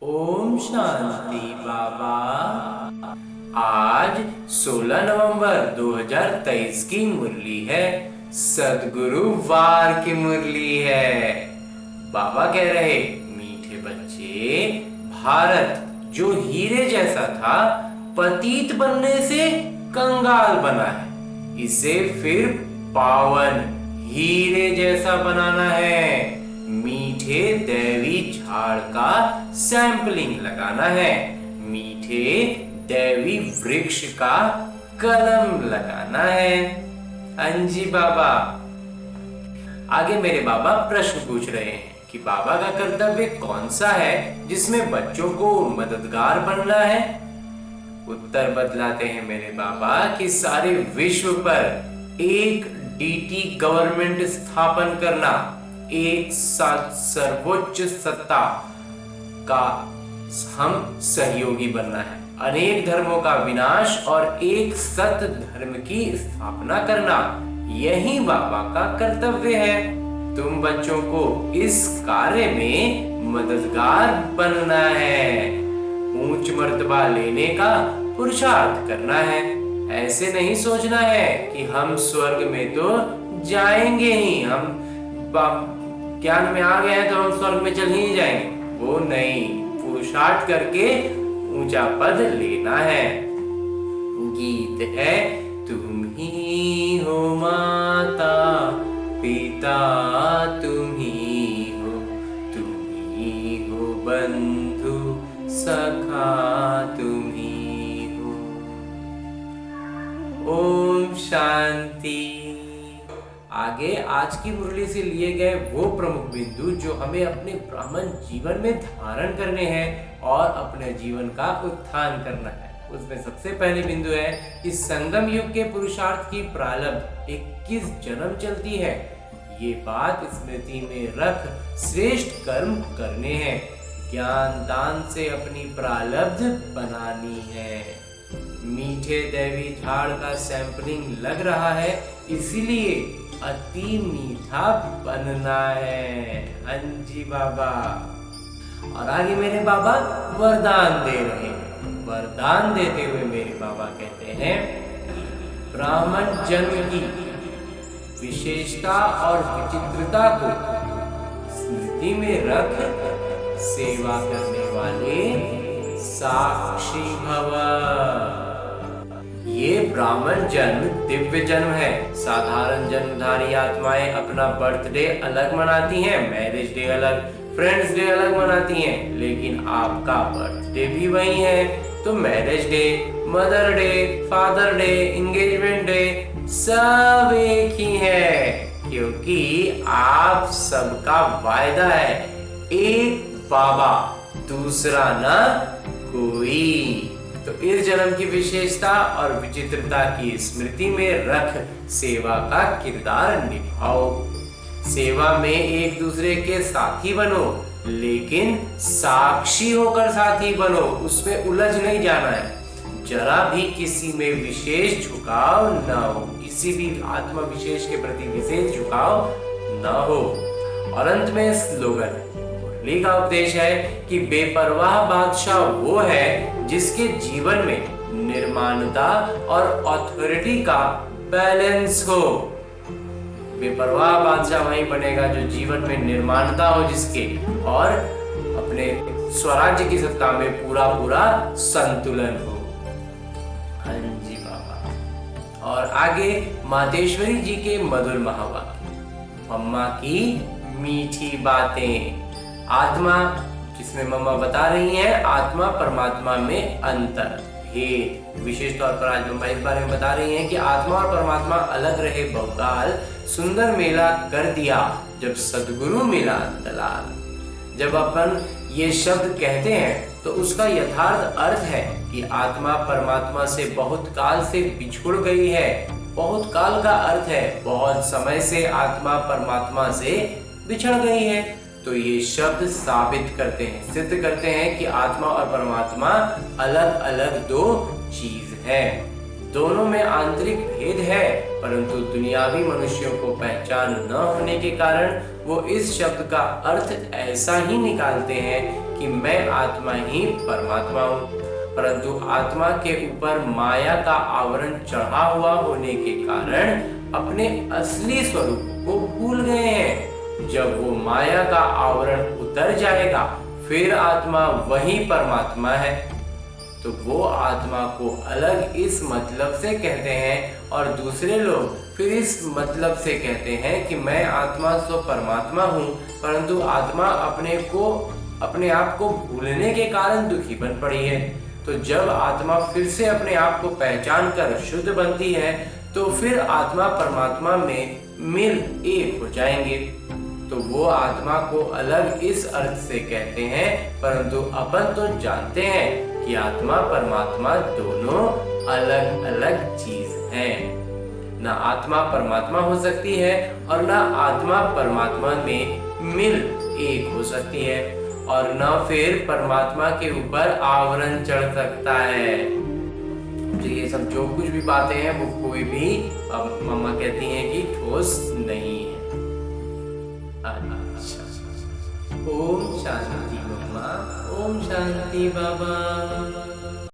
ओम शांति बाबा। आज 16 नवंबर 2023 की मुरली है। सदगुरु वार की मुरली है। बाबा कह रहे, मीठे बच्चे, भारत जो हीरे जैसा था पतित बनने से कंगाल बना है। इसे फिर पावन हीरे जैसा बनाना है। मीठे दैवी झाड़ का सैंपलिंग लगाना है। मीठे दैवी वृक्ष का कलम लगाना है। अंजी बाबा। आगे मेरे बाबा प्रश्न पूछ रहे हैं कि बाबा का कर्तव्य कौन सा है जिसमें बच्चों को मददगार बनना है। उत्तर बतलाते हैं मेरे बाबा कि सारे विश्व पर एक डीटी गवर्नमेंट स्थापन करना, एक साथ सर्वोच्च सत्ता का हम सहयोगी बनना है, अनेक धर्मों का विनाश और एक सत्य धर्म की स्थापना करना, यही बाबा का कर्तव्य है। तुम बच्चों को इस कार्य में मददगार बनना है, ऊंच मर्तबा लेने का पुरुषार्थ करना है। ऐसे नहीं सोचना है कि हम स्वर्ग में तो जाएंगे ही, हम ज्ञान में आ गए हैं तो हम स्वर्ग में चल ही जाएंगे। वो नहीं, पुरुषार्थ करके ऊंचा पद लेना है। गीत है, तुम ही हो माता पिता, तुम ही हो बंधु सखा, तुम ही हो। ओम शांति। आगे आज की मुरली से लिए गए वो प्रमुख बिंदु जो हमें अपने ब्राह्मण जीवन में धारण करने हैं और अपने जीवन का उत्थान करना है। उसमें सबसे पहले बिंदु है कि संगम युग के पुरुषार्थ की प्रारब्ध 21 जन्म चलती है। ये बात स्मृति में रख श्रेष्ठ कर्म करने हैं, ज्ञान दान से अपनी प्रारब्ध बनानी है। मीठे दैवी झाड़ का सैंपलिंग लग रहा है, इसीलिए अति मीठा बनना है। अंजी बाबा। और आगे मेरे बाबा वरदान दे रहे हैं। वरदान देते हुए मेरे बाबा कहते हैं, ब्राह्मण जन्म की विशेषता और विचित्रता को स्मृति में रख सेवा करने वाले साक्षी भव। ये ब्राह्मण जन्म दिव्य जन्म है। साधारण जन्मधारी आत्माएं अपना बर्थडे अलग मनाती हैं, मैरिज डे अलग, फ्रेंड्स डे अलग मनाती हैं, लेकिन आपका बर्थडे भी वही है। तो marriage day, mother day, father day, engagement day सब एक ही है, क्योंकि आप सबका वायदा है, एक बाबा दूसरा ना कोई। तो इस जन्म की विशेषता और विचित्रता की स्मृति में रख सेवा का किरदार निभाओ। सेवा में एक दूसरे के साथी बनो, लेकिन साक्षी होकर साथी बनो, उसमें उलझ नहीं जाना है। जरा भी किसी में विशेष झुकाव न हो, किसी भी आत्मा विशेष के प्रति विशेष झुकाव न हो। और अंत में स्लोगन मुरली का उपदेश है कि बेपरवाह बादशाह वो है जिसके जीवन में निर्माणता और अथॉरिटी का बैलेंस हो। बेपरवाह बादशाह वही बनेगा जो जीवन में निर्माणता हो जिसके, और अपने स्वराज्य की सत्ता में पूरा पूरा संतुलन हो। हाँ जी बाबा। और आगे मातेश्वरी जी के मधुर महावाक्य, मम्मा की मीठी बातें। आत्मा, जिसमें मम्मा बता रही हैं, आत्मा परमात्मा में अंतर भेद। विशेष तौर पर आज मम्मा इस बारे में बता रही हैं कि आत्मा और परमात्मा अलग रहे बहुकाल, सुंदर मेला कर दिया जब सदगुरु मिला दलाल। जब अपन ये शब्द कहते हैं तो उसका यथार्थ अर्थ है कि आत्मा परमात्मा से बहुत काल से बिछुड़ गई है। बहुत काल का अर्थ है बहुत समय से आत्मा परमात्मा से बिछड़ गई है। तो ये शब्द साबित करते हैं, सिद्ध करते हैं कि आत्मा और परमात्मा अलग अलग दो चीज है। दोनों में आंतरिक भेद है, परंतु दुनियावी मनुष्यों को पहचान न होने के कारण वो इस शब्द का अर्थ ऐसा ही निकालते हैं कि मैं आत्मा ही परमात्मा हूँ, परंतु आत्मा के ऊपर माया का आवरण चढ़ा हुआ होने के कारण अपने असली स्वरूप को भूल गए हैं। जब वो माया का आवरण उतर जाएगा फिर आत्मा वही परमात्मा है। तो वो आत्मा को अलग इस मतलब से कहते हैं और दूसरे लोग फिर इस मतलब से कहते हैं कि मैं आत्मा सो परमात्मा हूँ, परंतु आत्मा अपने आप को भूलने के कारण दुखी बन पड़ी है। तो जब आत्मा फिर से अपने आप को पहचान कर शुद्ध बनती है तो फिर आत्मा परमात्मा में मिल एक हो जाएंगे। तो वो आत्मा को अलग इस अर्थ से कहते हैं, परंतु अपन तो जानते हैं कि आत्मा परमात्मा दोनों अलग अलग चीज हैं। ना आत्मा परमात्मा हो सकती है और ना आत्मा परमात्मा में मिल एक हो सकती है, और न फिर परमात्मा के ऊपर आवरण चढ़ सकता है। तो ये सब जो कुछ भी बातें हैं वो कोई भी मम्मा कहती हैं कि ठोस नहीं है। अच्छा, ओम शांति मम्मा, ओम शांति बाबा।